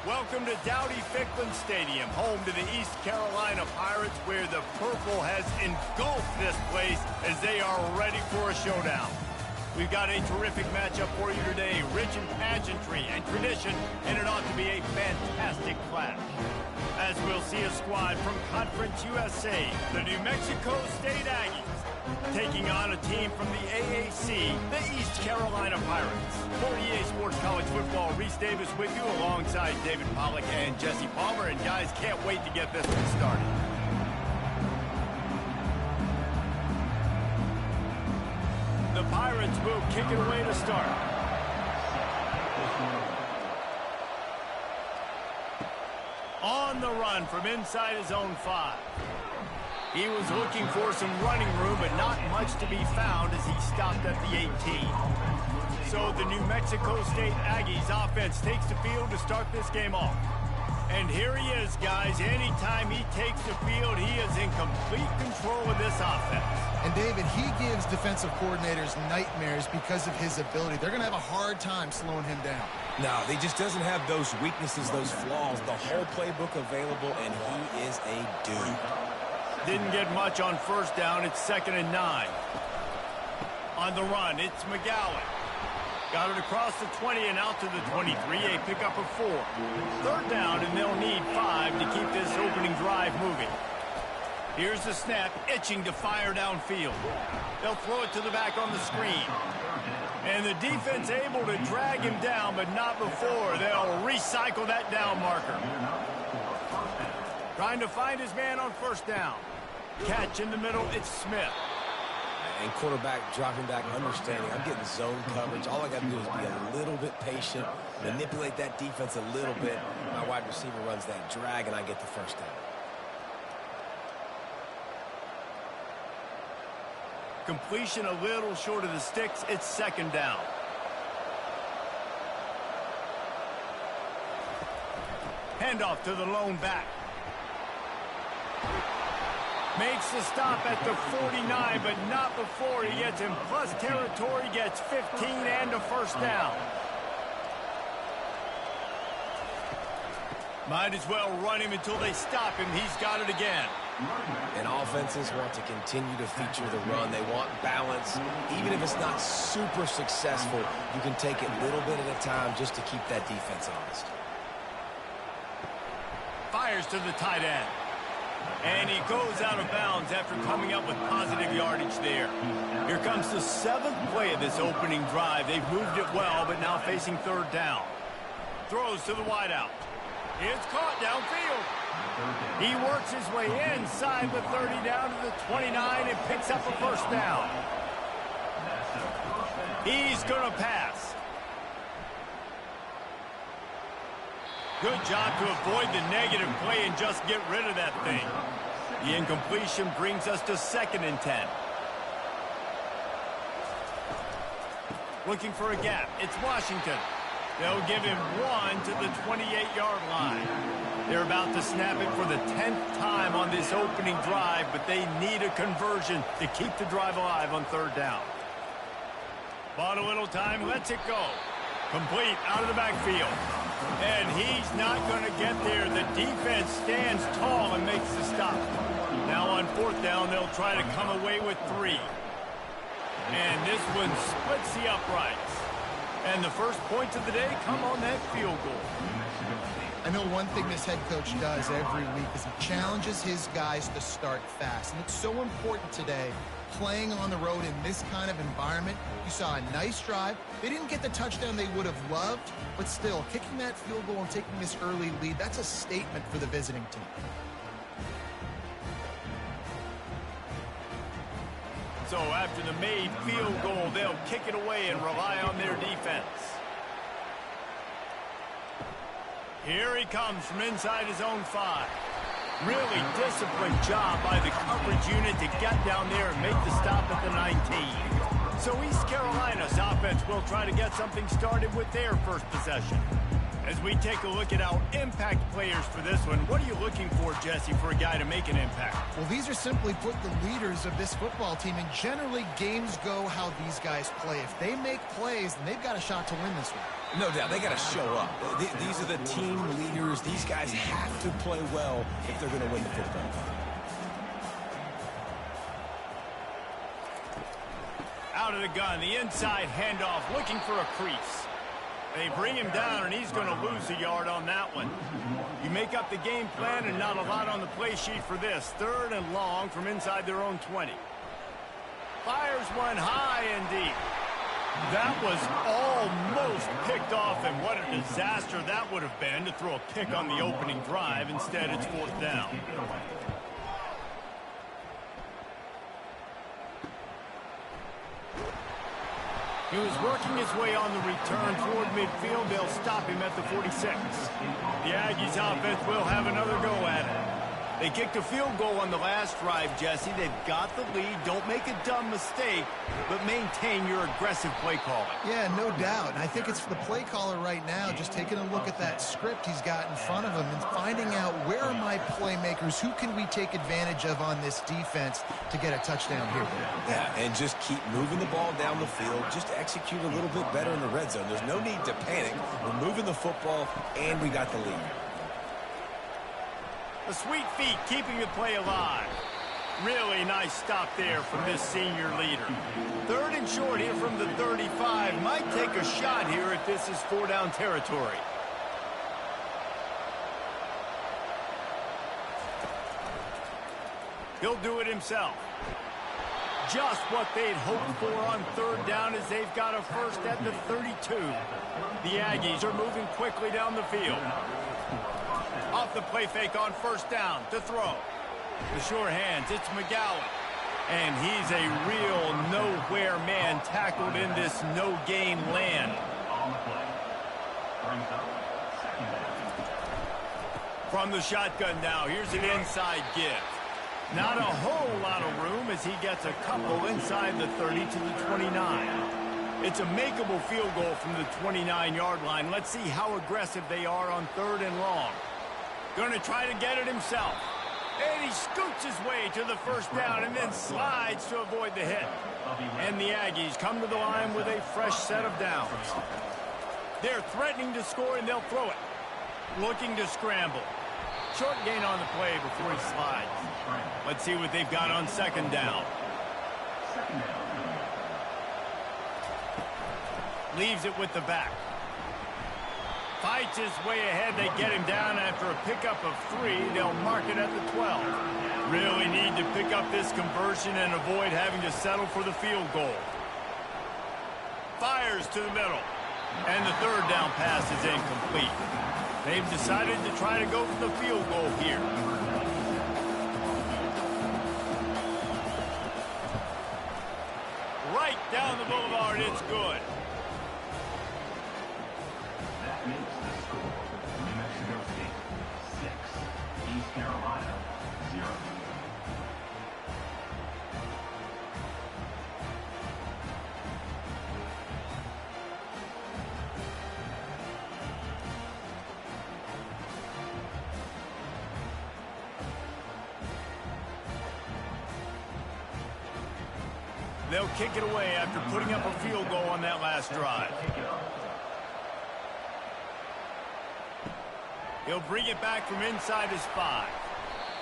Welcome to Dowdy-Ficklin Stadium, home to the East Carolina Pirates, where the purple has engulfed this place as they are ready for a showdown. We've got a terrific matchup for you today, rich in pageantry and tradition, and it ought to be a fantastic clash. As we'll see a squad from Conference USA, the New Mexico State Aggies, taking on a team from the AAC, the East Carolina Pirates. For EA Sports College Football, Reese Davis with you alongside David Pollack and Jesse Palmer. And guys, can't wait to get this one started. The Pirates will kick it away to start. On the run from inside his own 5. He was looking for some running room, but not much to be found as he stopped at the 18. So the New Mexico State Aggies offense takes the field to start this game off. And here he is, guys. Anytime he takes the field, he is in complete control of this offense. And David, he gives defensive coordinators nightmares because of his ability. They're going to have a hard time slowing him down. No, he just doesn't have those weaknesses, those flaws, the whole playbook available, and he is a dude. Didn't get much on first down. It's 2nd and 9. On the run, it's McGowan. Got it across the 20 and out to the 23. A pickup of 4. 3rd down, and they'll need 5 to keep this opening drive moving. Here's the snap, itching to fire downfield. They'll throw it to the back on the screen. And the defense able to drag him down, but not before. They'll recycle that down marker. Trying to find his man on first down. Catch in the middle, it's Smith. And quarterback dropping back, understanding I'm getting zone coverage. All I got to do is be a little bit patient, manipulate that defense a little bit. My wide receiver runs that drag, and I get the first down. Completion a little short of the sticks. It's 2nd down. Handoff to the lone back. Makes the stop at the 49, but not before he gets in plus territory, gets 15 and a first down. Might as well run him until they stop him. He's got it again. And offenses want to continue to feature the run. They want balance. Even if it's not super successful, you can take it a little bit at a time just to keep that defense honest. Fires to the tight end. And he goes out of bounds after coming up with positive yardage there. Here comes the 7th play of this opening drive. They've moved it well, but now facing 3rd down. Throws to the wideout. It's caught downfield. He works his way inside the 30 down to the 29 and picks up a first down. He's going to pass. Good job to avoid the negative play and just get rid of that thing. The incompletion brings us to 2nd and 10. Looking for a gap. It's Washington. They'll give him 1 to the 28-yard line. They're about to snap it for the 10th time on this opening drive, but they need a conversion to keep the drive alive on 3rd down. Bought a little time, lets it go. Complete out of the backfield. And he's not going to get there. The defense stands tall and makes the stop. Now on 4th down, they'll try to come away with 3. And this one splits the uprights. And the first points of the day come on that field goal. I know one thing this head coach does every week is he challenges his guys to start fast. And it's so important today, playing on the road in this kind of environment. You saw a nice drive. They didn't get the touchdown they would have loved, but still, kicking that field goal and taking this early lead, that's a statement for the visiting team. So after the made field goal, they'll kick it away and rely on their defense. Here he comes from inside his own 5. Really disciplined job by the coverage unit to get down there and make the stop at the 19. So East Carolina's offense will try to get something started with their first possession. As we take a look at our impact players for this one, what are you looking for, Jesse, for a guy to make an impact? Well, these are simply put the leaders of this football team, and generally games go how these guys play. If they make plays, then they've got a shot to win this one. No doubt, they got to show up. These are the team leaders. These guys have to play well if they're going to win the football game. Out of the gun, the inside handoff, looking for a crease. They bring him down, and he's going to lose a yard on that one. You make up the game plan, and not a lot on the play sheet for this. 3rd and long from inside their own 20. Fires one high and deep. That was almost picked off, and what a disaster that would have been to throw a pick on the opening drive. Instead, it's 4th down. He was working his way on the return toward midfield. They'll stop him at the 46. The Aggies offense will have another go at it. They kicked a field goal on the last drive, Jesse. They've got the lead. Don't make a dumb mistake, but maintain your aggressive play calling. Yeah, no doubt. And I think it's for the play caller right now, just taking a look at that script he's got in front of him and finding out where are my playmakers, who can we take advantage of on this defense to get a touchdown here. Yeah, and just keep moving the ball down the field. Just execute a little bit better in the red zone. There's no need to panic. We're moving the football, and we got the lead. The sweet feet keeping the play alive. Really nice stop there from this senior leader. 3rd and short here from the 35. Might take a shot here if this is 4-down territory. He'll do it himself. Just what they'd hoped for on 3rd down as they've got a first at the 32. The Aggies are moving quickly down the field. Off the play fake on 1st down to throw. The sure hands, it's McGowan. And he's a real nowhere man tackled in this no-gain land. From the shotgun now, here's an inside give. Not a whole lot of room as he gets a couple inside the 30 to the 29. It's a makeable field goal from the 29-yard line. Let's see how aggressive they are on 3rd and long. Going to try to get it himself. And he scoots his way to the 1st down and then slides to avoid the hit. And the Aggies come to the line with a fresh set of downs. They're threatening to score, and they'll throw it. Looking to scramble. Short gain on the play before he slides. Let's see what they've got on 2nd down. Leaves it with the back. Fights his way ahead. They get him down after a pickup of 3. They'll mark it at the 12. Really need to pick up this conversion and avoid having to settle for the field goal. Fires to the middle. And the 3rd down pass is incomplete. They've decided to try to go for the field goal here. Right down the boulevard, it's good. That makes the score New Mexico State 6, East Carolina 0. They'll kick it away after putting up a field goal on that last drive. He'll bring it back from inside his 5.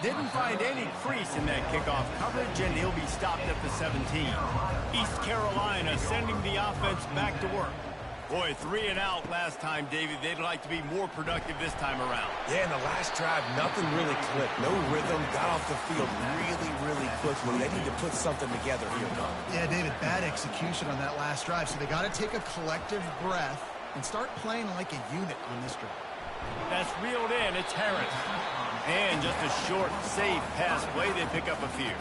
Didn't find any crease in that kickoff coverage, and he'll be stopped at the 17. East Carolina sending the offense back to work. Boy, 3 and out last time, David. They'd like to be more productive this time around. Yeah, in the last drive, nothing really clicked. No rhythm, got off the field really quickly. They need to put something together here, Don. Yeah, David, bad execution on that last drive, so they got to take a collective breath and start playing like a unit on this drive. That's reeled in. It's Harris. And just a short, safe pass play. They pick up a few.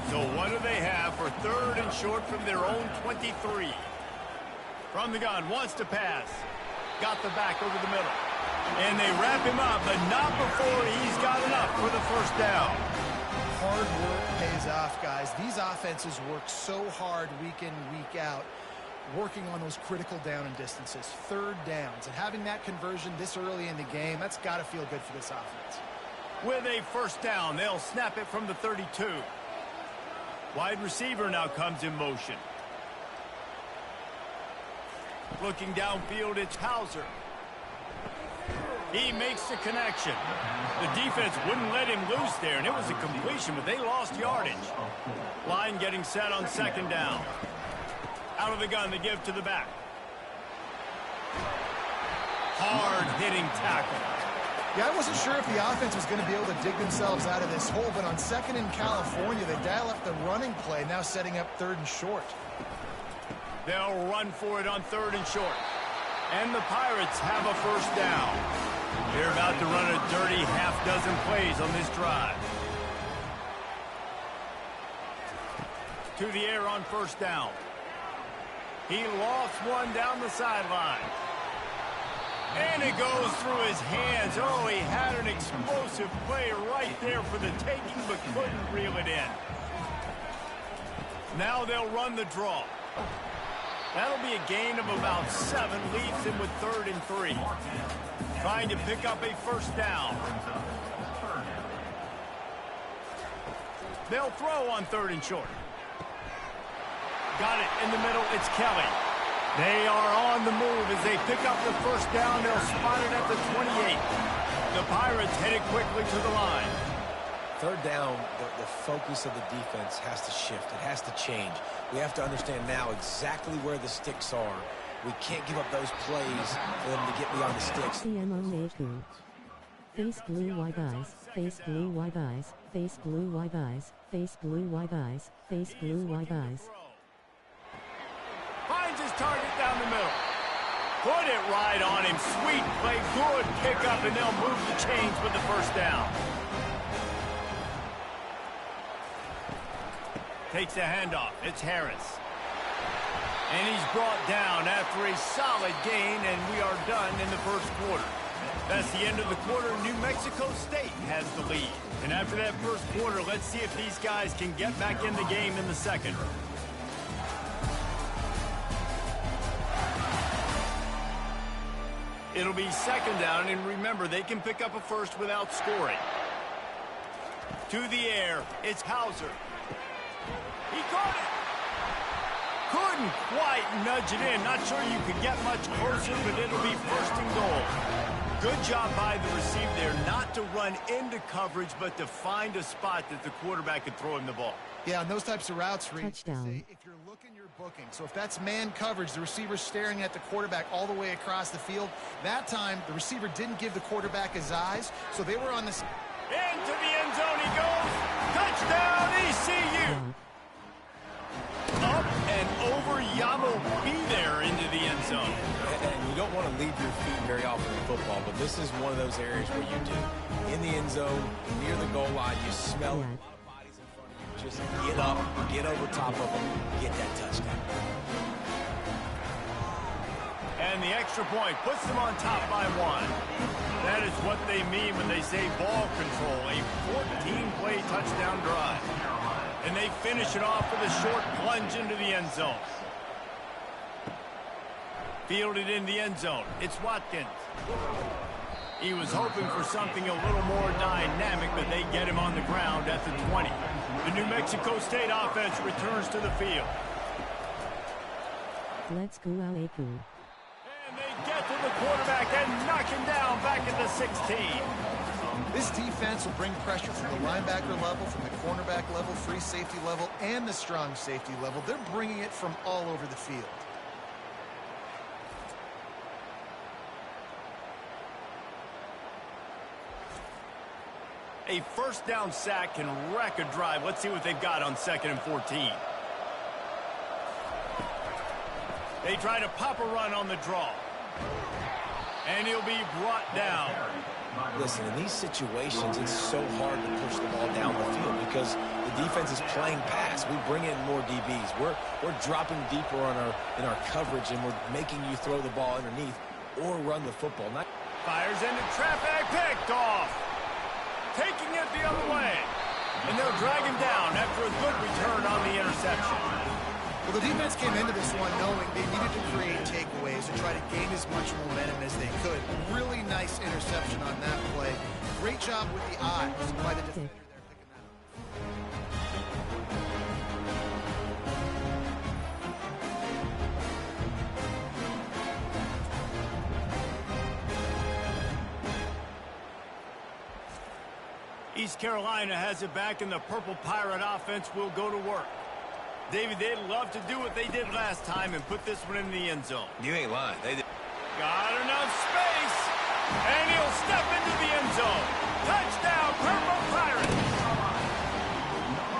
So what do they have for 3rd and short from their own 23? From the gun, wants to pass. Got the back over the middle. And they wrap him up, but not before he's got enough for the 1st down. Hard work pays off, guys. These offenses work so hard week in, week out. working on those critical down and distances, third downs, and having that conversion this early in the game, that's got to feel good for this offense. With a first down, they'll snap it from the 32. Wide receiver now comes in motion. Looking downfield, it's Hauser. He makes the connection. The defense wouldn't let him loose there, and it was a completion, but they lost yardage. Line getting set on second down. Out of the gun, they give to the back. Hard-hitting tackle. Yeah, I wasn't sure if the offense was going to be able to dig themselves out of this hole, but on second in California, they dial up the running play, now setting up third and short. They'll run for it on third and short. And the Pirates have a first down. They're about to run a dirty half-dozen plays on this drive. To the air on first down. He lost one down the sideline. And it goes through his hands. Oh, he had an explosive play right there for the taking, but couldn't reel it in. Now they'll run the draw. That'll be a gain of about 7, leaves him with 3rd and 3. Trying to pick up a first down. They'll throw on 3rd and short. Got it in the middle, it's Kelly. They are on the move as they pick up the first down. They'll spot it at the 28. The Pirates headed quickly to the line. Third down, the focus of the defense has to shift. It has to change. We have to understand now exactly where the sticks are. We can't give up those plays for them to get beyond the sticks. CMO face blue white eyes, face blue white eyes, face blue white eyes, face blue white eyes, face blue white eyes. Finds his target down the middle. Put it right on him. Sweet play, good pickup, and they'll move the chains with the first down. Takes the handoff. It's Harris. And he's brought down after a solid gain, and we are done in the first quarter. That's the end of the quarter. New Mexico State has the lead. And after that first quarter, let's see if these guys can get back in the game in the second. It'll be second down, and remember, they can pick up a first without scoring. To the air, it's Hauser. He caught it. Couldn't quite nudge it in. Not sure you could get much closer, but it'll be first and goal. Good job by the receiver there, not to run into coverage, but to find a spot that the quarterback could throw him the ball. Yeah, on those types of routes, Reed, Touchdown. if you're looking, you're booking. So if that's man coverage, the receiver's staring at the quarterback all the way across the field. That time, the receiver didn't give the quarterback his eyes, so they were on the... Into the end zone he goes. Touchdown, ECU. Up and over, Yamo be there into the end zone. And you don't want to leave your feet very often in football, but this is one of those areas where you do. In the end zone, near the goal line, you smell it. A lot of bodies in front of you. Just get up, get over top of them, get that touchdown. And the extra point puts them on top by 1. That is what they mean when they say ball control, a 14-play touchdown drive. And they finish it off with a short plunge into the end zone. Fielded in the end zone. It's Watkins. He was hoping for something a little more dynamic, but they get him on the ground at the 20. The New Mexico State offense returns to the field. Let's go Aleku. And they get to the quarterback and knock him down back at the 16. This defense will bring pressure from the linebacker level, from the cornerback level, free safety level, and the strong safety level. They're bringing it from all over the field. A first down sack can wreck a drive. Let's see what they've got on 2nd and 14. They try to pop a run on the draw. And he'll be brought down. Listen, in these situations, it's so hard to push the ball down the field because the defense is playing pass. We bring in more DBs. We're dropping deeper in our coverage, and we're making you throw the ball underneath or run the football. Fires into traffic, picked off. Taking it the other way. And they'll drag him down after a good return on the interception. Well, the defense came into this one knowing they needed to create takeaways and try to gain as much momentum as they could. Really nice interception on that play. Great job with the eyes by the defender there picking that up. East Carolina has it back, and the Purple Pirate offense will go to work. David, they'd love to do what they did last time and put this one in the end zone. You ain't lying. They did. Got enough space, and he'll step into the end zone. Touchdown, Purple Pirates!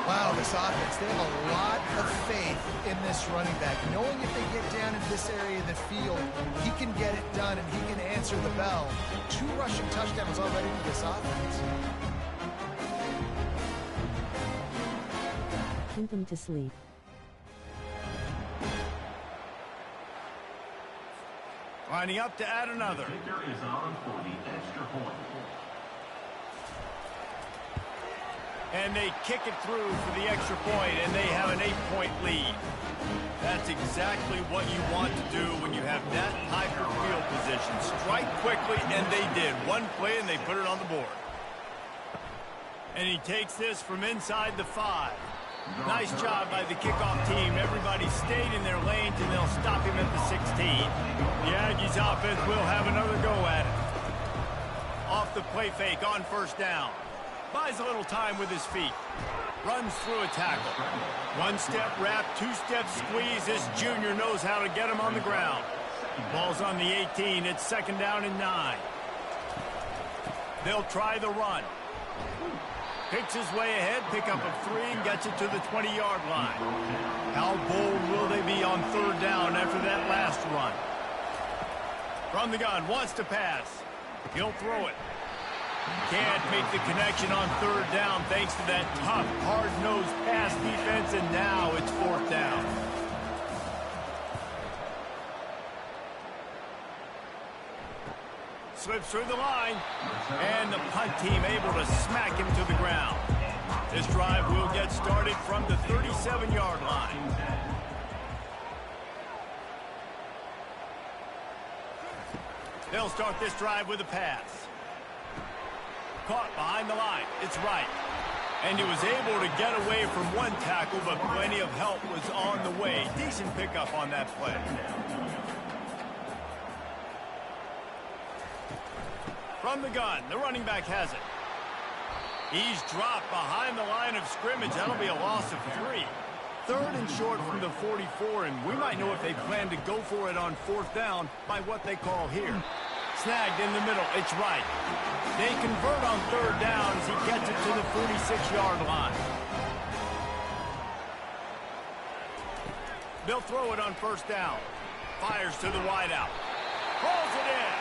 Wow, this offense, they have a lot of faith in this running back. Knowing if they get down into this area of the field, he can get it done and he can answer the bell. 2 rushing touchdowns already for this offense. Put them to sleep. Lining up to add another. The kicker is on for the extra point. And they kick it through for the extra point, and they have an 8-point lead. That's exactly what you want to do when you have that type of field position. Strike quickly, and they did. One play, and they put it on the board. And he takes this from inside the 5. Nice job by the kickoff team. Everybody stayed in their lanes, and they'll stop him at the 16. The Aggies offense will have another go at it. Off the play fake on first down. Buys a little time with his feet. Runs through a tackle. 1-step wrap, 2-step squeeze. This junior knows how to get him on the ground. Ball's on the 18. It's 2nd down and 9. They'll try the run. Picks his way ahead, pick up a 3, and gets it to the 20-yard line. How bold will they be on 3rd down after that last run? From the gun, wants to pass. He'll throw it. Can't make the connection on 3rd down thanks to that tough, hard-nosed pass defense, and now it's 4th down. Slips through the line, and the punt team able to smack him to the ground. This drive will get started from the 37-yard line. They'll start this drive with a pass. Caught behind the line. It's right. And he was able to get away from one tackle, but plenty of help was on the way. Decent pickup on that play. From the gun, the running back has it. He's dropped behind the line of scrimmage. That'll be a loss of 3. 3rd and short from the 44, and we might know if they plan to go for it on 4th down by what they call here. Snagged in the middle. It's right. They convert on 3rd down as he gets it to the 46-yard line. They'll throw it on 1st down. Fires to the wideout. Pulls it in.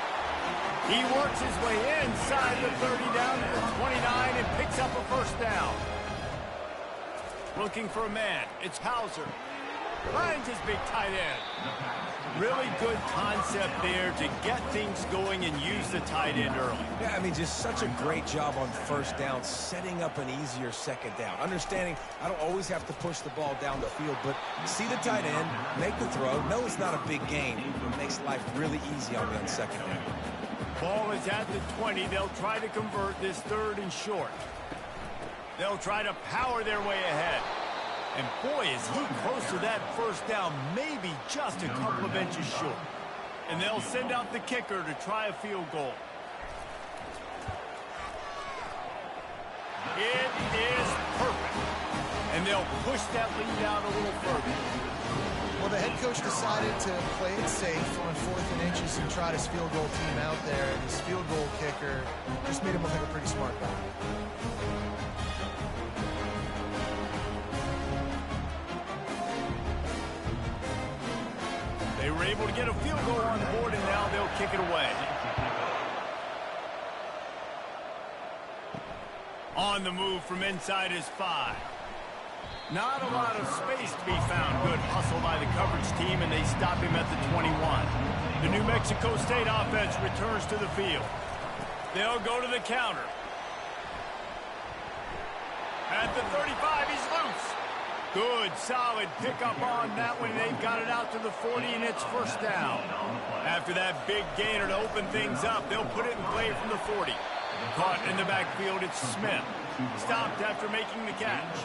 He works his way inside the 30 down to the 29 and picks up a 1st down. Looking for a man. It's Hauser. Finds his big tight end. Really good concept there to get things going and use the tight end early. Yeah, I mean, just such a great job on 1st down, setting up an easier 2nd down. Understanding I don't always have to push the ball down the field, but see the tight end, make the throw. No, it's not a big gain. It makes life really easy on me on 2nd down. Ball is at the 20. They'll try to convert this 3rd and short. They'll try to power their way ahead. And boy, is he close to that 1st down, maybe just a couple of inches short. And they'll send out the kicker to try a field goal. It is perfect. And they'll push that lead out a little further. Well, the head coach decided to play it safe on 4th and inches and trot his field goal team out there. And his field goal kicker just made him look like a pretty smart guy. They were able to get a field goal on the board, and now they'll kick it away. On the move from inside his 5. Not a lot of space to be found. Good hustle by the coverage team, and they stop him at the 21. The New Mexico State offense returns to the field. They'll go to the counter. At the 35, he's loose. Good, solid pickup on that one. They've got it out to the 40, and it's first down. After that big gainer to open things up, they'll put it in play from the 40. Caught in the backfield, it's Smith. Stopped after making the catch.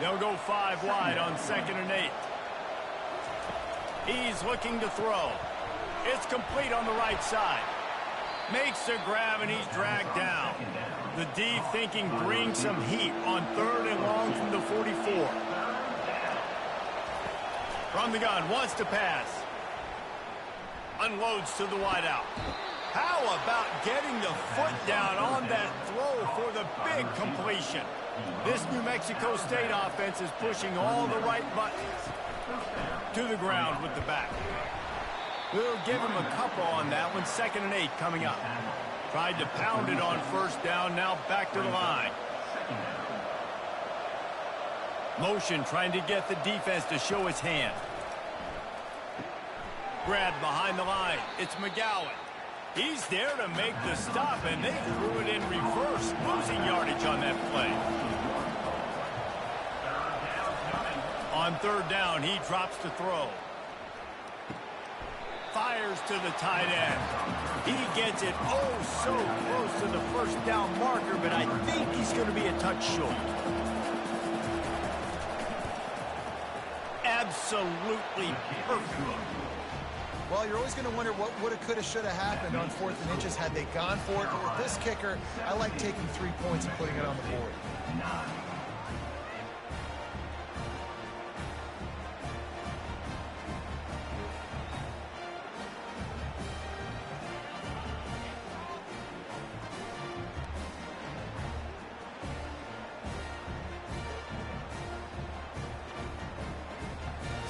They'll go 5 wide on 2nd and 8. He's looking to throw. It's complete on the right side. Makes the grab, and he's dragged down. The D thinking bring some heat on 3rd and long from the 44. From the gun, wants to pass. Unloads to the wideout. How about getting the foot down on that throw for the big completion? This New Mexico State offense is pushing all the right buttons. To the ground with the back. We'll give him a couple on that one. 2nd and 8 coming up. Tried to pound it on first down, now back to the line. Motion trying to get the defense to show his hand. Grab behind the line. It's McGowan. He's there to make the stop, and they threw it in reverse, losing yardage on that play. On 3rd down, he drops to throw. Fires to the tight end. He gets it so close to the first down marker, but I think he's going to be a touch short. Absolutely perfect. Well, you're always going to wonder what woulda, coulda, shoulda happened on 4th and inches had they gone for it. But with this kicker, I like taking 3 points and putting it on the board.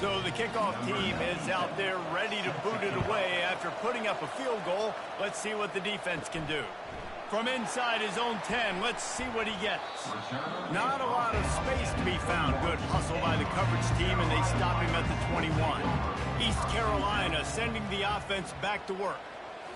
So the kickoff team is out there ready to boot it away after putting up a field goal. Let's see what the defense can do. From inside his own 10, let's see what he gets. Not a lot of space to be found. Good hustle by the coverage team, and they stop him at the 21. East Carolina sending the offense back to work.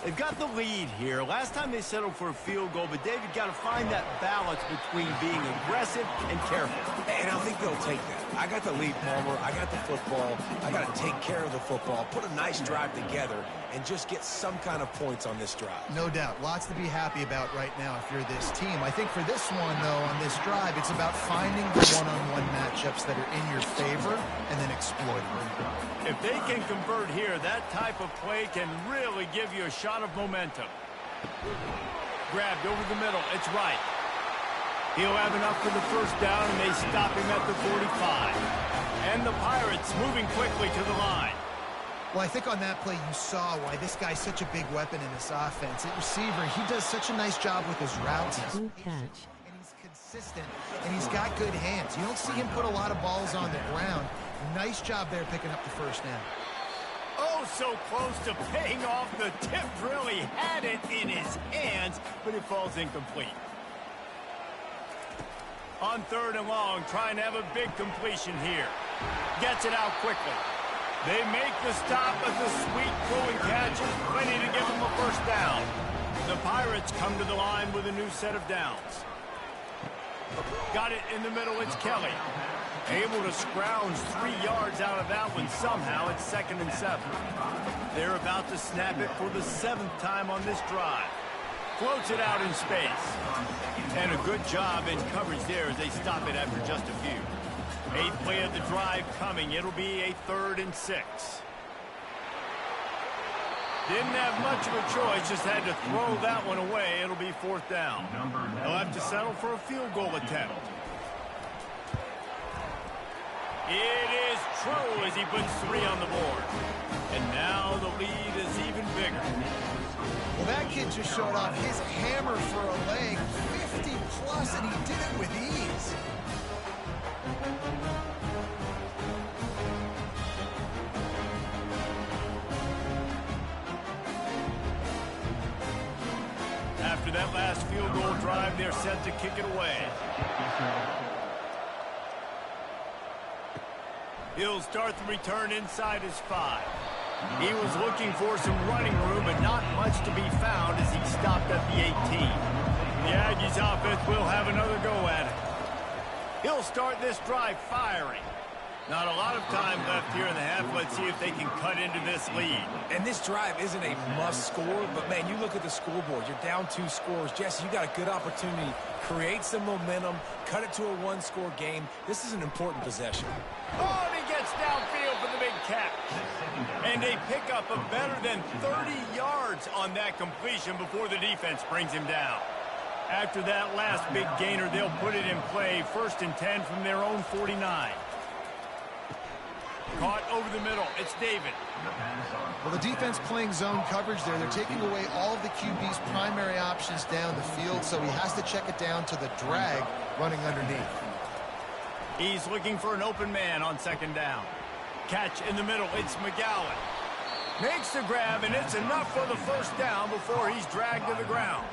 They've got the lead here. Last time they settled for a field goal, but David got to find that balance between being aggressive and careful. And I think they'll take that. I got the lead, Palmer. I got the football. I got to take care of the football, put a nice drive together, and just get some kind of points on this drive. No doubt. Lots to be happy about right now if you're this team. I think for this one, though, on this drive, it's about finding the one-on-one matchups that are in your favor and then exploiting them. If they can convert here, that type of play can really give you a shot of momentum. Grabbed over the middle. It's right. He'll have enough for the first down, and they stop him at the 45. And the Pirates moving quickly to the line. Well, I think on that play you saw why this guy's such a big weapon in this offense. At receiver, he does such a nice job with his routes. Good catch. And he's consistent, and he's got good hands. You don't see him put a lot of balls on the ground. Nice job there picking up the first down. Oh, so close to paying off. The tip really had it in his hands, but it falls incomplete. On 3rd and long, trying to have a big completion here. Gets it out quickly. They make the stop, but the sweet throwing catch is plenty to give them a first down. The Pirates come to the line with a new set of downs. Got it in the middle, it's Kelly. Able to scrounge 3 yards out of that one somehow. It's 2nd and 7. They're about to snap it for the 7th time on this drive. Floats it out in space. And a good job in coverage there as they stop it after just a few. 8th play of the drive coming. It'll be a 3rd and 6. Didn't have much of a choice, just had to throw that one away. It'll be 4th down. They'll have to settle for a field goal attempt. It is true as he puts 3 on the board. And now the lead is even bigger. Well, that kid just showed off his hammer for a leg, 50-plus, and he did it with ease. After that last field goal drive, they're set to kick it away. He'll start the return inside his 5. He was looking for some running room, but not much to be found as he stopped at the 18. The Aggies offense will have another go at it. He'll start this drive firing. Not a lot of time left here in the half. Let's see if they can cut into this lead. And this drive isn't a must score, but, man, you look at the scoreboard. You're down 2 scores. Jesse, you got a good opportunity. Create some momentum. Cut it to a 1-score game. This is an important possession. Oh, and he gets downfield for the big catch. And a pickup of better than 30 yards on that completion before the defense brings him down. After that last big gainer, they'll put it in play. 1st and 10 from their own 49. Caught over the middle. It's David. Well, the defense playing zone coverage there. They're taking away all of the QB's primary options down the field, so he has to check it down to the drag running underneath. He's looking for an open man on 2nd down. Catch in the middle. It's McGowan. Makes the grab, and it's enough for the 1st down before he's dragged to the ground.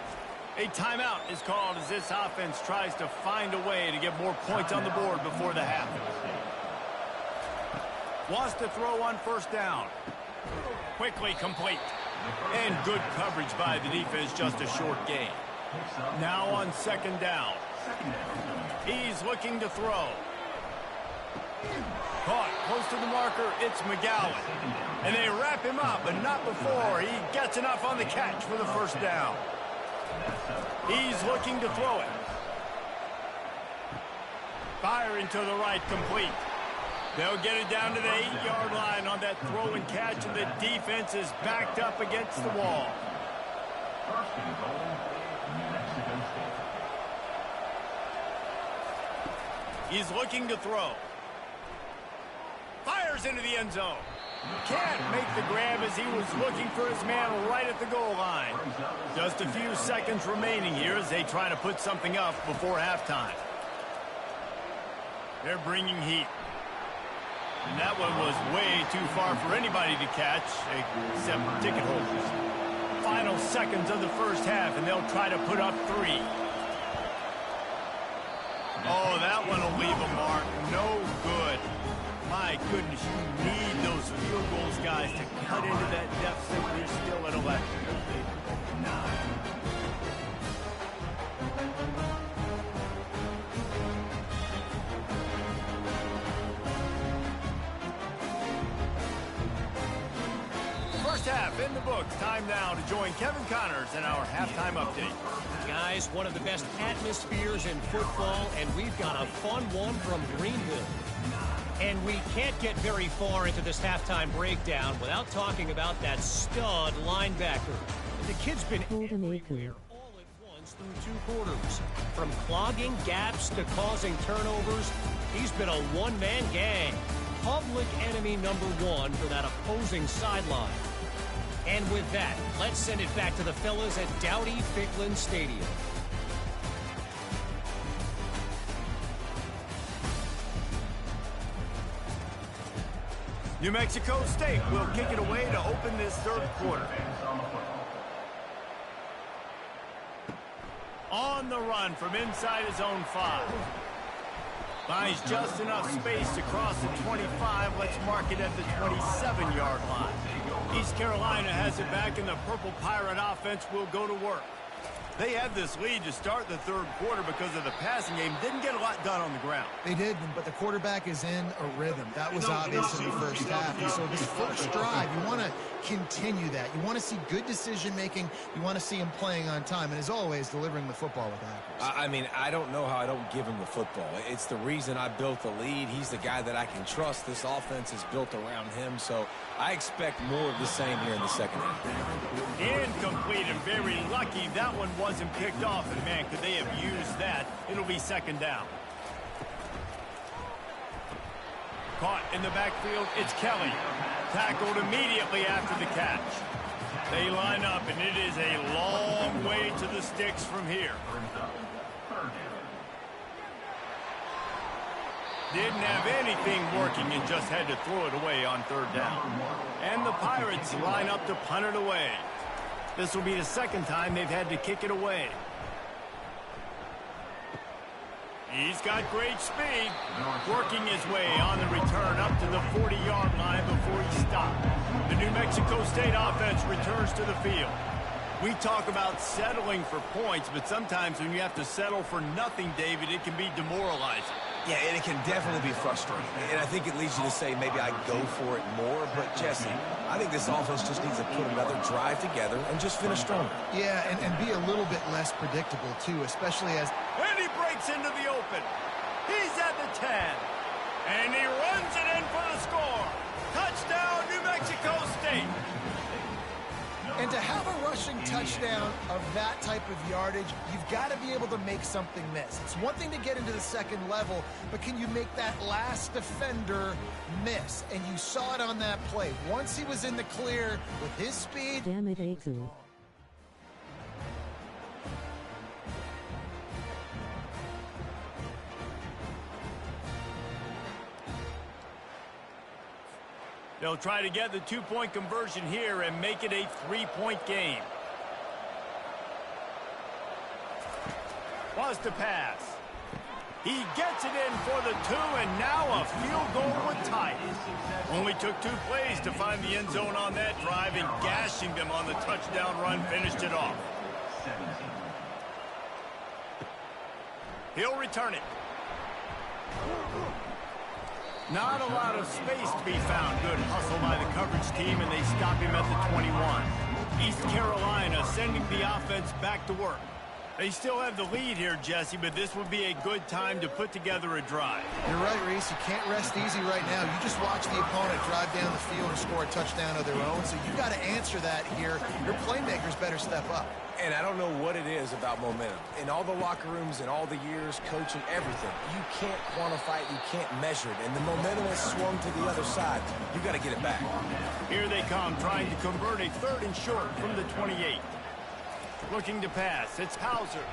A timeout is called as this offense tries to find a way to get more points on the board before the half. Wants to throw on 1st down. Quickly complete. And good coverage by the defense, just a short gain. Now on 2nd down. He's looking to throw. Caught close to the marker, it's McGowan. And they wrap him up, but not before he gets enough on the catch for the 1st down. He's looking to throw it. Firing to the right, complete. They'll get it down to the 8-yard line on that throw and catch, and the defense is backed up against the wall. 1st and goal, New Mexico State. He's looking to throw. Fires into the end zone. Can't make the grab as he was looking for his man right at the goal line. Just a few seconds remaining here as they try to put something up before halftime. They're bringing heat. And that one was way too far for anybody to catch, except ticket holders. Final seconds of the 1st half, and they'll try to put up 3. Oh, that one will leave a mark. No good. My goodness, you need those field goals, guys, to cut into that deficit. We're still at 11. First half in the books. Time now to join Kevin Connors in our halftime update. Guys, one of the best atmospheres in football, and we've got a fun one from Greenville. And we can't get very far into this halftime breakdown without talking about that stud linebacker. The kid's been everywhere all at once through 2 quarters. From clogging gaps to causing turnovers, he's been a one-man gang. Public enemy number 1 for that opposing sideline. And with that, let's send it back to the fellas at Dowdy-Ficklin Stadium. New Mexico State will kick it away to open this 3rd quarter. On the run from inside his own 5. Finds just enough space to cross the 25. Let's mark it at the 27-yard line. East Carolina has it back, and the Purple Pirate offense will go to work. They had this lead to start the 3rd quarter because of the passing game. Didn't get a lot done on the ground. They did, but the quarterback is in a rhythm. That was obvious in the 1st half. And so this 1st drive, you want to continue that. You want to see good decision-making. You want to see him playing on time. And as always, delivering the football with accuracy. I mean, I don't know how I don't give him the football. It's the reason I built the lead. He's the guy that I can trust. This offense is built around him. So I expect more of the same here in the 2nd half. Incomplete, and very lucky that one wasn't picked off. And, man, could they have used that? It'll be 2nd down. Caught in the backfield, it's Kelly. Tackled immediately after the catch. They line up, and it is a long way to the sticks from here. Didn't have anything working and just had to throw it away on 3rd down. And the Pirates line up to punt it away. This will be the 2nd time they've had to kick it away. He's got great speed, working his way on the return up to the 40-yard line before he stopped. The New Mexico State offense returns to the field. We talk about settling for points, but sometimes when you have to settle for nothing, David, it can be demoralizing. Yeah, and it can definitely be frustrating. And I think it leads you to say maybe I go for it more. But, Jesse, I think this offense just needs to put another drive together and just finish stronger. Yeah, and be a little bit less predictable, too, especially as... And he breaks into the open. He's at the 10. And he runs it in for the score. Touchdown, New Mexico State. And to have a rushing touchdown of that type of yardage, you've got to be able to make something miss. It's one thing to get into the second level, but can you make that last defender miss? And you saw it on that play. Once he was in the clear with his speed... Damn it, Aiku. They'll try to get the two-point conversion here and make it a three-point game. Wants to pass. He gets it in for the two, and now a field goal would tie it. Only took 2 plays to find the end zone on that drive, and gashing them on the touchdown run finished it off. He'll return it. Not a lot of space to be found. Good hustle by the coverage team, and they stop him at the 21. East Carolina sending the offense back to work. They still have the lead here, Jesse, but this would be a good time to put together a drive. You're right, Reese. You can't rest easy right now. You just watch the opponent drive down the field and score a touchdown of their own, so you got to answer that here. Your playmakers better step up. And I don't know what it is about momentum. In all the locker rooms and all the years, coaching, everything, you can't quantify it, you can't measure it. And the momentum has swung to the other side. You got to get it back. Here they come, trying to convert a 3rd and short from the 28. Looking to pass. It's Hauser.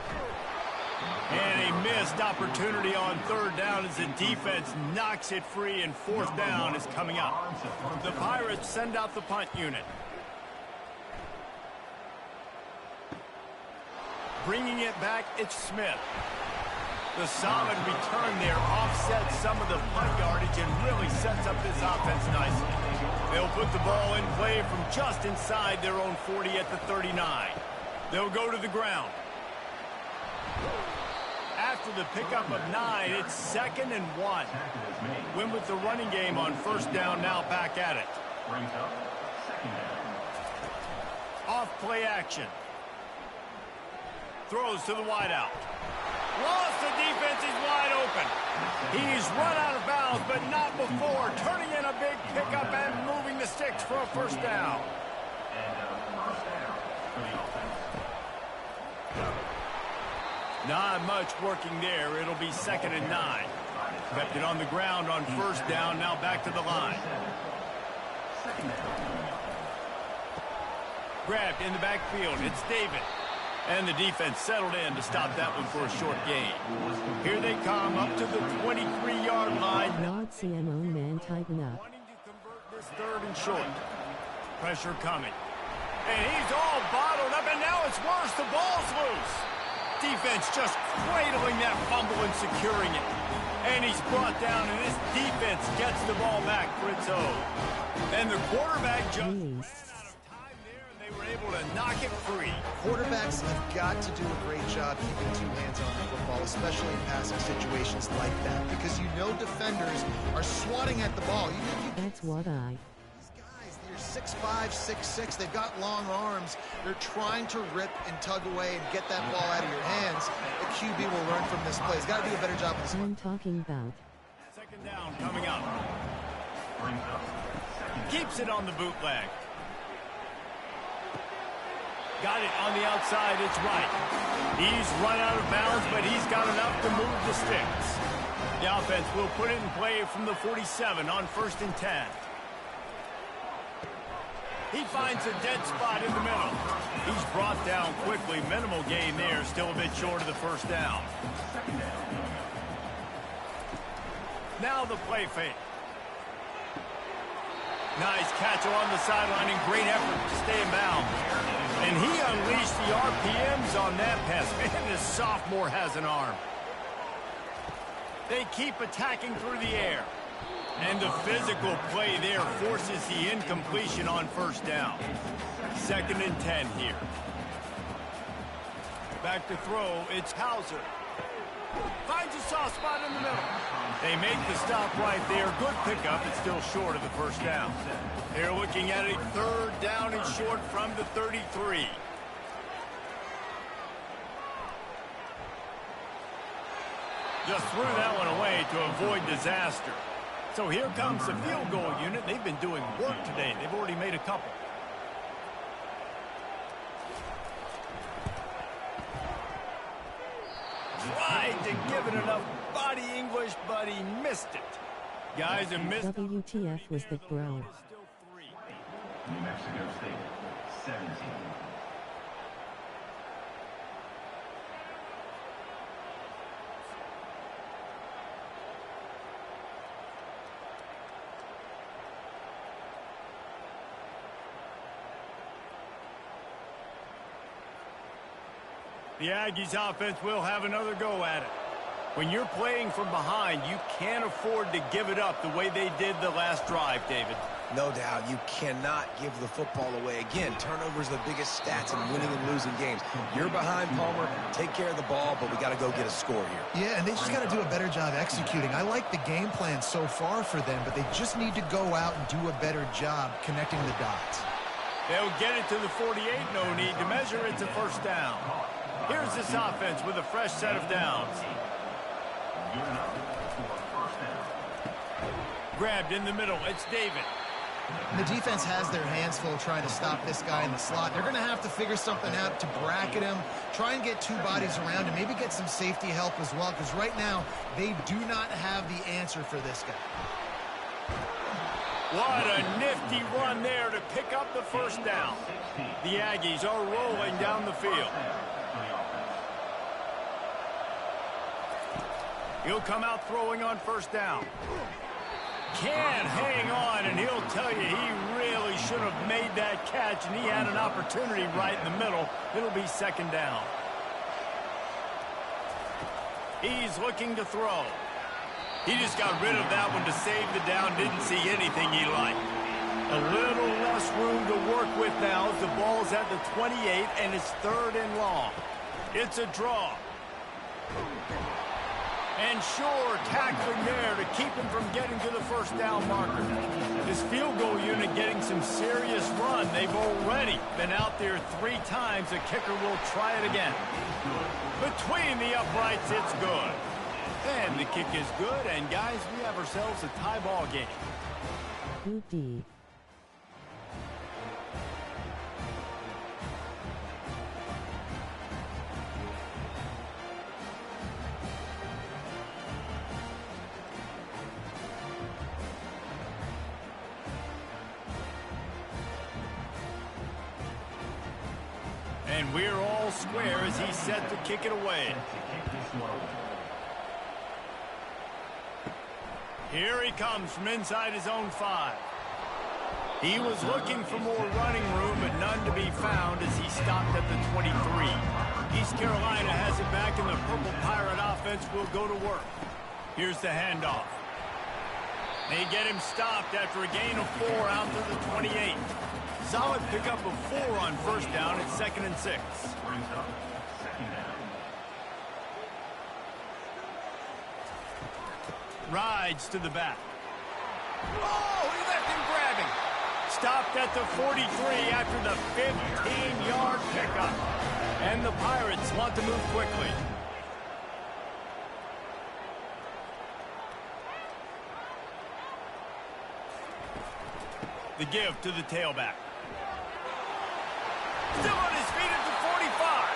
And a missed opportunity on 3rd down as the defense knocks it free, and 4th down is coming up. The Pirates send out the punt unit. Bringing it back, it's Smith. The solid return there offsets some of the punt yardage and really sets up this offense nicely. They'll put the ball in play from just inside their own 40 at the 39. They'll go to the ground. After the pickup of 9, it's 2nd and 1. Win with the running game on 1st down, now back at it. Off play action. Throws to the wideout. Lost, the defense is wide open. He's run out of bounds, but not before. Turning in a big pickup and moving the sticks for a 1st down. Not much working there. It'll be 2nd and 9. Kept it on the ground on 1st down, now back to the line. Grabbed in the backfield. It's David. And the defense settled in to stop that one for a short gain. Here they come up to the 23-yard line. Lord CMO man, tighten up. Wanting to convert this 3rd and short. Pressure coming. And he's all bottled up, and now it's worse. The ball's loose. Defense just cradling that fumble and securing it. And he's brought down, and this defense gets the ball back for its own. And the quarterback just ran out of time there, and they were able to knock it free. Quarterbacks have got to do a great job keeping 2 hands on the football, especially in passing situations like that, because you know defenders are swatting at the ball. That's what I... They're 6'5", 6'6". They've got long arms. They're trying to rip and tug away and get that ball out of your hands. The QB will learn from this play. He's got to do a better job of this. I'm talking about. 2nd down coming up. Keeps it on the bootleg. Got it on the outside. It's right. He's run out of bounds, but he's got enough to move the sticks. The offense will put it in play from the 47 on 1st and 10. He finds a dead spot in the middle. He's brought down quickly. Minimal gain there. Still a bit short of the 1st down. Now the play fake. Nice catch along the sideline and great effort to stay in bounds. And he unleashed the RPMs on that pass. Man, this sophomore has an arm. They keep attacking through the air. And the physical play there forces the incompletion on 1st down. 2nd and 10 here. Back to throw, it's Hauser. Finds a soft spot in the middle. They make the stop right there. Good pickup. It's still short of the first down. They're looking at a third down and short from the 33. Just threw that one away to avoid disaster. So here comes the field goal unit. They've been doing work today. They've already made a couple. Tried to give it enough body English, but he missed it. Guys have missed. WTF was the bro. New Mexico State, 17. The Aggies offense will have another go at it. When you're playing from behind, you can't afford to give it up the way they did the last drive, David. No doubt, you cannot give the football away. Again, turnovers are the biggest stats in winning and losing games. You're behind, Palmer. Take care of the ball, but we got to go get a score here. Yeah, and they just got to do a better job executing. I like the game plan so far for them, but they just need to go out and do a better job connecting the dots. They'll get it to the 48. No need to measure. It's a first down. Here's this offense with a fresh set of downs. Grabbed in the middle. It's David. The defense has their hands full trying to stop this guy in the slot. They're going to have to figure something out to bracket him, try and get two bodies around him, maybe get some safety help as well, because right now they do not have the answer for this guy. What a nifty run there to pick up the first down. The Aggies are rolling down the field. He'll come out throwing on first down. Can't hang on, and he'll tell you he really should have made that catch, and he had an opportunity right in the middle. It'll be second down. He's looking to throw. He just got rid of that one to save the down. Didn't see anything he liked. A little less room to work with now as the ball's at the 28, and it's third and long. It's a draw. And sure, tackling there to keep him from getting to the first down marker. This field goal unit getting some serious run. They've already been out there 3 times. The kicker will try it again. Between the uprights, it's good. And the kick is good. And, guys, we have ourselves a tie ball game. Good D. And we're all square as he's set to kick it away. Here he comes from inside his own 5. He was looking for more running room, but none to be found as he stopped at the 23. East Carolina has it back, and the Purple Pirate offense will go to work. Here's the handoff. They get him stopped after a gain of 4 out to the 28. Solid pickup of 4 on first down. It's 2nd and 6. Rides to the back. Oh, he left him grabbing. Stopped at the 43 after the 15-yard pickup. And the Pirates want to move quickly. The give to the tailback. Still on his feet at the 45.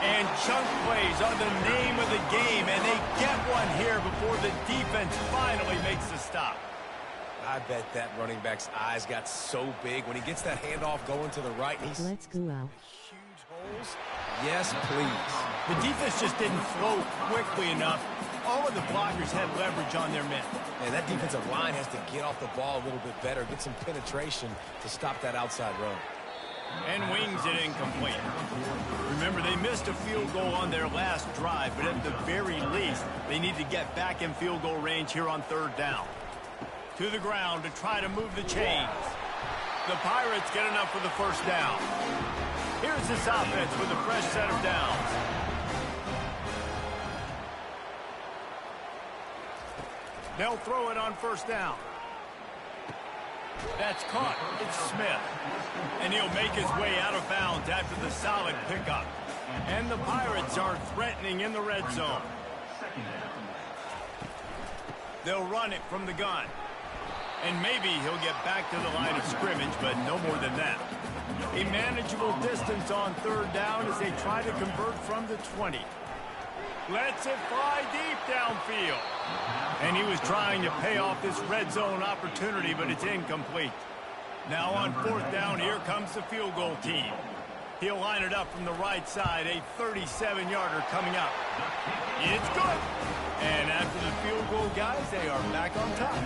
And chunk plays are the name of the game, and they get one here before the defense finally makes the stop. I bet that running back's eyes got so big when he gets that handoff going to the right. Let's go out. Huge holes. Yes, please. The defense just didn't flow quickly enough. All of the blockers had leverage on their men. And that defensive line has to get off the ball a little bit better, get some penetration to stop that outside run. And wings it incomplete. Remember, they missed a field goal on their last drive, but at the very least, they need to get back in field goal range here on third down. To the ground to try to move the chains. The Pirates get enough for the first down. Here's this offense with a fresh set of downs. They'll throw it on first down. That's caught. It's Smith. And he'll make his way out of bounds after the solid pickup. And the Pirates are threatening in the red zone. They'll run it from the gun. And maybe he'll get back to the line of scrimmage, but no more than that. A manageable distance on third down as they try to convert from the 20. Lets it fly deep downfield. And he was trying to pay off this red zone opportunity, but it's incomplete. Now on fourth down, here comes the field goal team. He'll line it up from the right side, a 37-yarder coming up. It's good. And after the field goal, guys, they are back on top.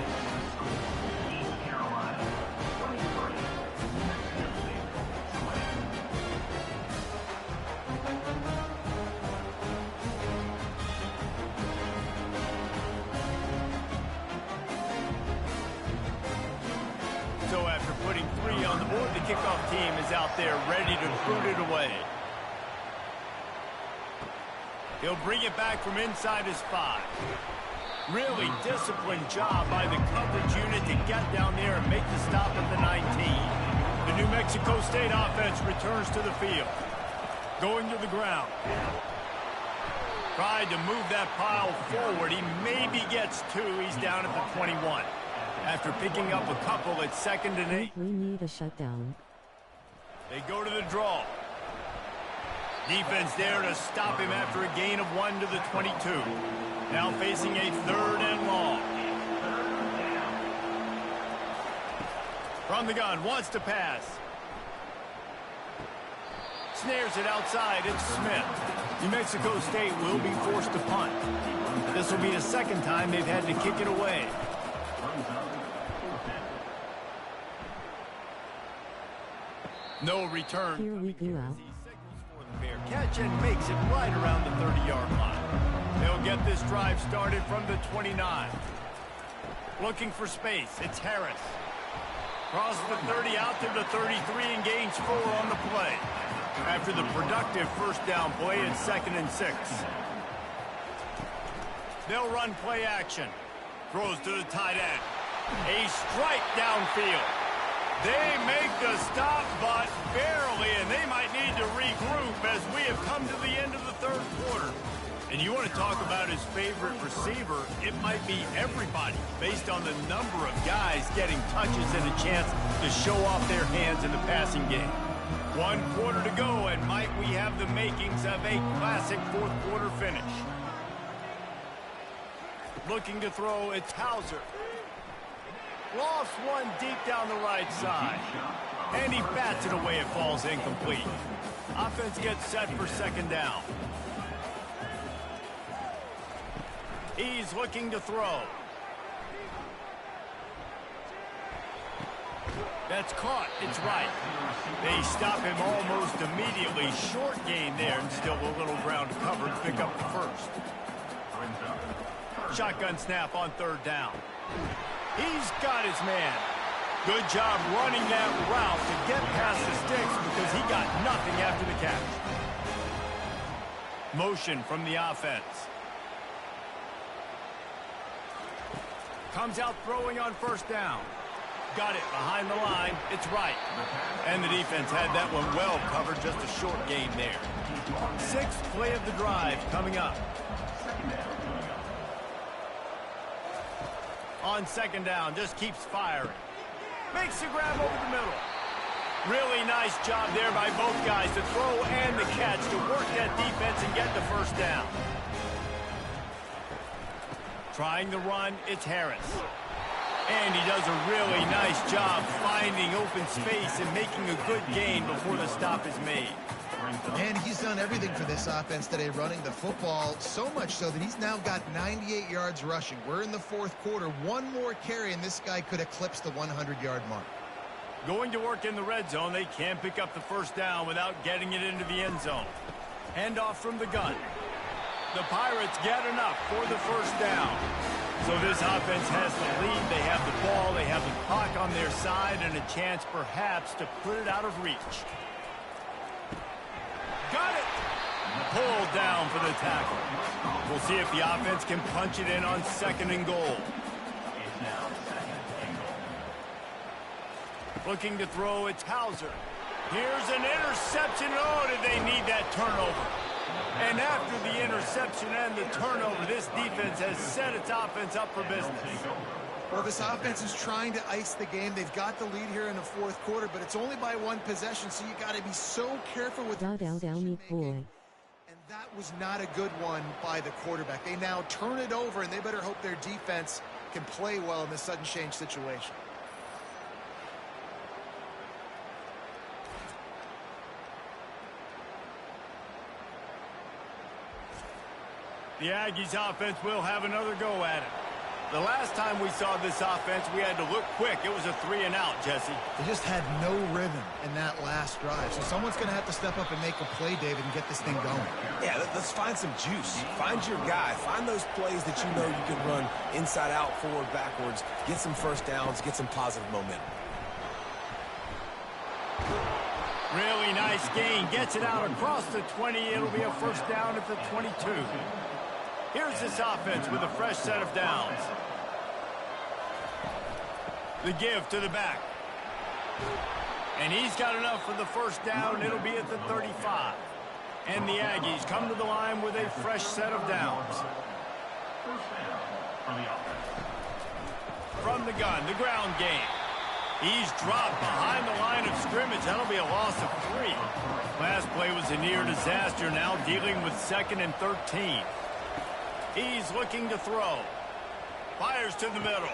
So after putting 3 on the board, the kickoff team is out there ready to boot it away. He'll bring it back from inside his 5. Really disciplined job by the coverage unit to get down there and make the stop at the 19. The New Mexico State offense returns to the field. Going to the ground. Tried to move that pile forward. He maybe gets 2. He's down at the 21. After picking up a couple at 2nd and 8. We need a shutdown. They go to the draw. Defense there to stop him after a gain of 1 to the 22. Now facing a 3rd and long. From the gun, wants to pass. Snares it outside, it's Smith. New Mexico State will be forced to punt. This will be the 2nd time they've had to kick it away. No return. Here we go out. Catch and makes it right around the 30-yard line. They'll get this drive started from the 29. Looking for space. It's Harris. Crosses the 30 out to the 33 and gains 4 on the play. After the productive first down play, it's 2nd and 6. They'll run play action. Throws to the tight end. A strike downfield. They make the stop, but barely, and they might need to regroup as we have come to the end of the 3rd quarter. And you want to talk about his favorite receiver, it might be everybody, based on the number of guys getting touches and a chance to show off their hands in the passing game. 1 quarter to go, and might we have the makings of a classic 4th quarter finish. Looking to throw, it's Hauser. Lost one deep down the right side. And he bats it away. It falls incomplete. Offense gets set for 2nd down. He's looking to throw. That's caught. It's right. They stop him almost immediately. Short gain there, and still a little ground covered. Pick up the 1st. Shotgun snap on 3rd down. He's got his man. Good job running that route to get past the sticks because he got nothing after the catch. Motion from the offense. Comes out throwing on 1st down. Got it behind the line. It's right. And the defense had that one well covered. Just a short gain there. 6th play of the drive coming up. On 2nd down, just keeps firing. Makes the grab over the middle. Really nice job there by both guys to throw and the catch to work that defense and get the 1st down. Trying the run, it's Harris. And he does a really nice job finding open space and making a good gain before the stop is made. And he's done everything for this offense today, running the football, so much so that he's now got 98 yards rushing. We're in the 4th quarter. One more carry, and this guy could eclipse the 100-yard mark. Going to work in the red zone. They can't pick up the 1st down without getting it into the end zone. Handoff from the gun. The Pirates get enough for the 1st down. So this offense has the lead. They have the ball. They have the clock on their side and a chance perhaps to put it out of reach. Got it! Pulled down for the tackle. We'll see if the offense can punch it in on 2nd and goal. Looking to throw, it's Hauser. Here's an interception. Oh, did they need that turnover? And after the interception and the turnover, this defense has set its offense up for business. Well, this offense is trying to ice the game. They've got the lead here in the fourth quarter, but it's only by one possession, so you got to be so careful with the decision making. And that was not a good one by the quarterback. They now turn it over, and they better hope their defense can play well in this sudden change situation. The Aggies offense will have another go at it. The last time we saw this offense, we had to look quick. It was a 3-and-out, Jesse. They just had no rhythm in that last drive. So someone's going to have to step up and make a play, David, and get this thing going. Yeah, let's find some juice. Find your guy. Find those plays that you know you can run inside out, forward, backwards. Get some first downs. Get some positive momentum. Really nice gain. Gets it out across the 20. It'll be a first down at the 22. Here's this offense with a fresh set of downs. The give to the back. And he's got enough for the first down. It'll be at the 35. And the Aggies come to the line with a fresh set of downs. From the gun, the ground game. He's dropped behind the line of scrimmage. That'll be a loss of 3. Last play was a near disaster. Now dealing with 2nd and 13. He's looking to throw. Fires to the middle.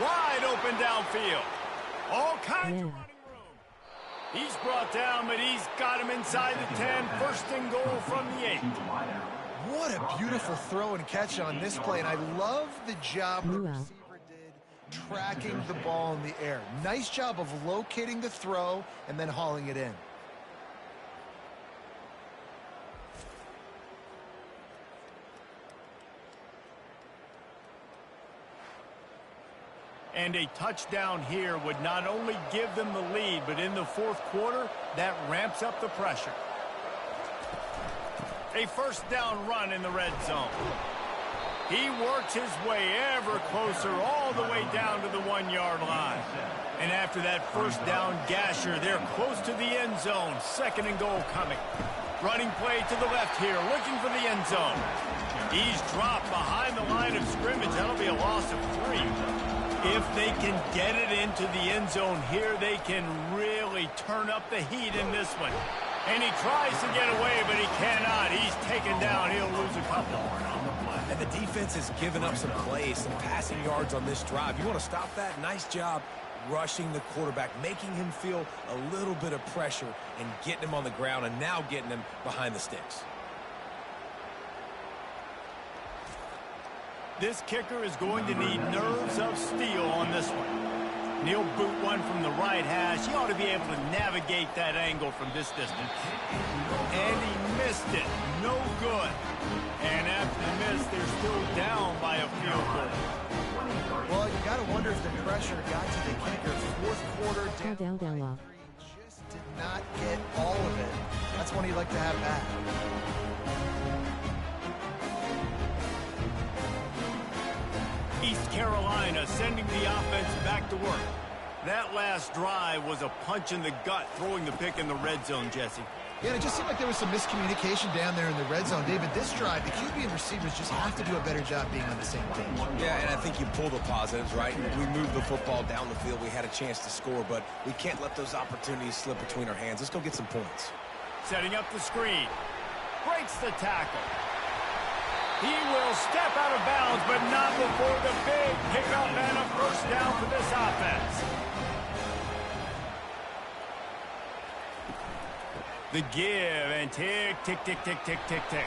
Wide open downfield. All kinds of running room. He's brought down, but he's got him inside the 10. First and goal from the 8. What a beautiful throw and catch on this play. And I love the job the receiver did tracking the ball in the air. Nice job of locating the throw and then hauling it in. And a touchdown here would not only give them the lead, but in the fourth quarter, that ramps up the pressure. A first down run in the red zone. He works his way ever closer all the way down to the 1-yard line. And after that first down gasher, they're close to the end zone. 2nd and goal coming. Running play to the left here, looking for the end zone. He's dropped behind the line of scrimmage. That'll be a loss of 3. If they can get it into the end zone here, they can really turn up the heat in this one. And he tries to get away, but he cannot. He's taken down. He'll lose a couple. And the defense has given up some plays, some passing yards on this drive. You want to stop that? Nice job rushing the quarterback, making him feel a little bit of pressure and getting him on the ground and now getting him behind the sticks. This kicker is going to need nerves of steel on this one. He'll boot one from the right hash. He ought to be able to navigate that angle from this distance. And he missed it. No good. And after the miss, they're still down by a field goal. Well, you got to wonder if the pressure got to the kicker. Fourth quarter down. He just did not get all of it. That's one he'd like to have back. East Carolina sending the offense back to work. That last drive was a punch in the gut, throwing the pick in the red zone, Jesse. Yeah, it just seemed like there was some miscommunication down there in the red zone. David, this drive, the QB and receivers just have to do a better job being on the same page. Yeah, and I think you pull the positives, right? We moved the football down the field. We had a chance to score, but we can't let those opportunities slip between our hands. Let's go get some points. Setting up the screen. Breaks the tackle. He will step out of bounds, but not before the big pickup and a first down for this offense. The give, and tick, tick, tick, tick, tick, tick, tick.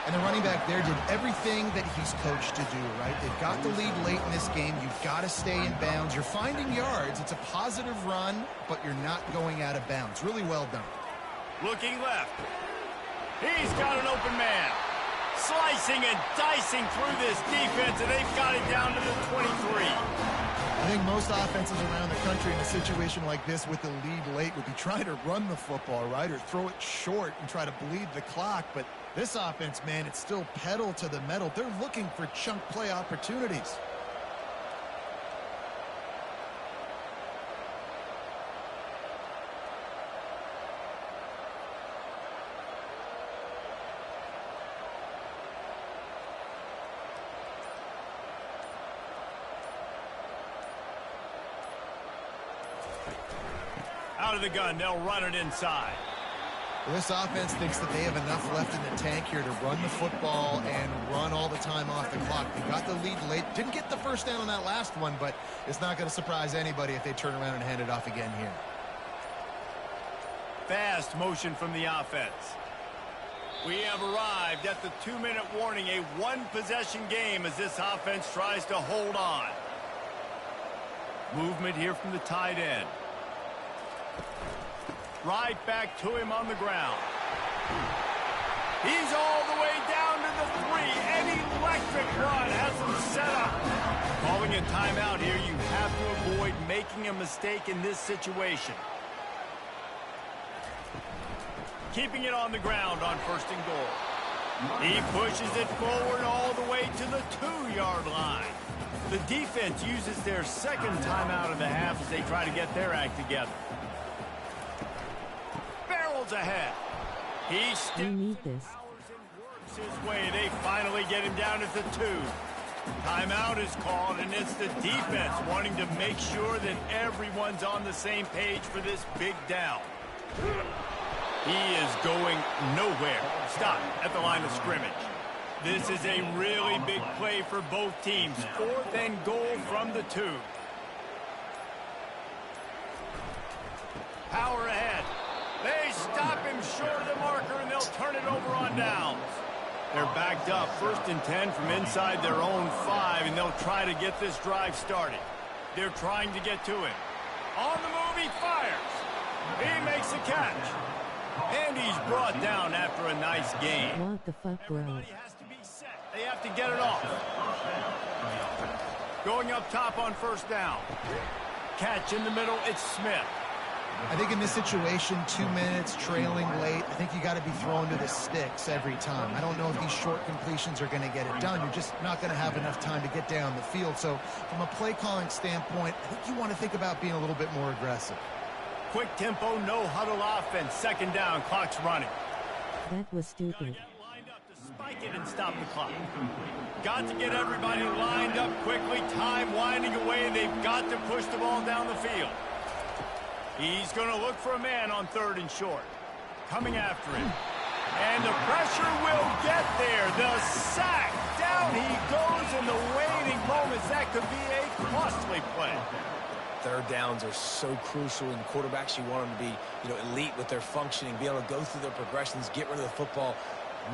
And the running back there did everything that he's coached to do, right? They've got the lead late in this game. You've got to stay in bounds. You're finding yards. It's a positive run, but you're not going out of bounds. Really well done. Looking left. He's got an open man. Slicing and dicing through this defense, and they've got it down to the 23. I think most offenses around the country in a situation like this with the lead late would be trying to run the football, right, or throw it short and try to bleed the clock. But this offense, man, it's still pedal to the metal. They're looking for chunk play opportunities. Out of the gun, they'll run it inside. Well, this offense thinks that they have enough left in the tank here to run the football and run all the time off the clock. They got the lead late. Didn't get the first down on that last one, but it's not going to surprise anybody if they turn around and hand it off again here. Fast motion from the offense. We have arrived at the 2-minute warning, a one-possession game as this offense tries to hold on. Movement here from the tight end. Right back to him on the ground. He's all the way down to the 3. An electric run has him set up. Calling a timeout here, you have to avoid making a mistake in this situation. Keeping it on the ground on 1st and goal. He pushes it forward all the way to the 2-yard line. The defense uses their second timeout of the half as they try to get their act together. Barrels ahead. He still this. works his way. They finally get him down at the 2. Timeout is called, and it's the defense wanting to make sure that everyone's on the same page for this big down. He is going nowhere. Stop at the line of scrimmage. This is a really big play for both teams. 4th and goal from the 2. Power ahead. They stop him short of the marker, and they'll turn it over on downs. They're backed up 1st and 10 from inside their own 5, and they'll try to get this drive started. They're trying to get to him. On the move, he fires. He makes the catch. And he's brought down after a nice game. What the fuck, bro? Everybody has to be set. They have to get it off. Going up top on 1st down. Catch in the middle, it's Smith. I think in this situation, 2 minutes, trailing late, I think you got to be thrown to the sticks every time. I don't know if these short completions are going to get it done. You're just not going to have enough time to get down the field. So from a play calling standpoint, I think you want to think about being a little bit more aggressive. Quick tempo, no huddle offense. 2nd down, clock's running. That was stupid. Get lined up to spike it and stop the clock. Got to get everybody lined up quickly. Time winding away. They've got to push the ball down the field. He's going to look for a man on 3rd and short. Coming after him. And the pressure will get there. The sack. Down he goes in the waning moments. That could be a costly play. 3rd downs are so crucial, and quarterbacks, you want them to be, elite with their functioning, be able to go through their progressions, get rid of the football,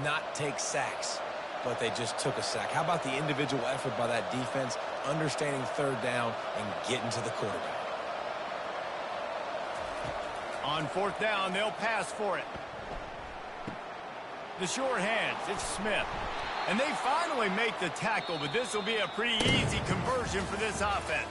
not take sacks. But they just took a sack. How about the individual effort by that defense, understanding 3rd down and getting to the quarterback? On 4th down, they'll pass for it. The short hands, it's Smith. And they finally make the tackle, but this will be a pretty easy conversion for this offense.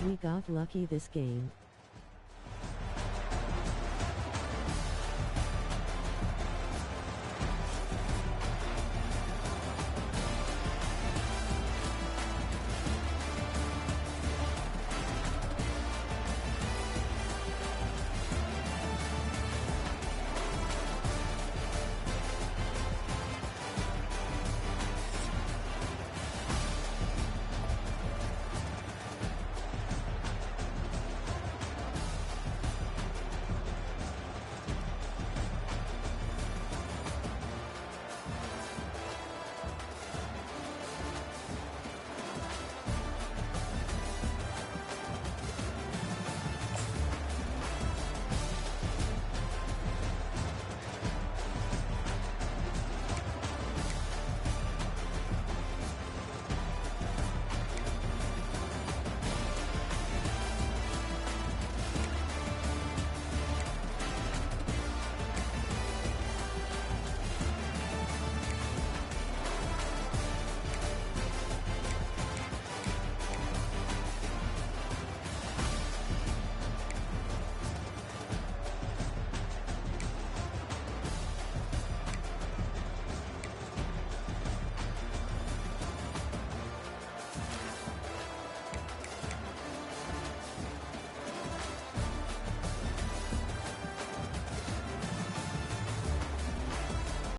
We got lucky this game.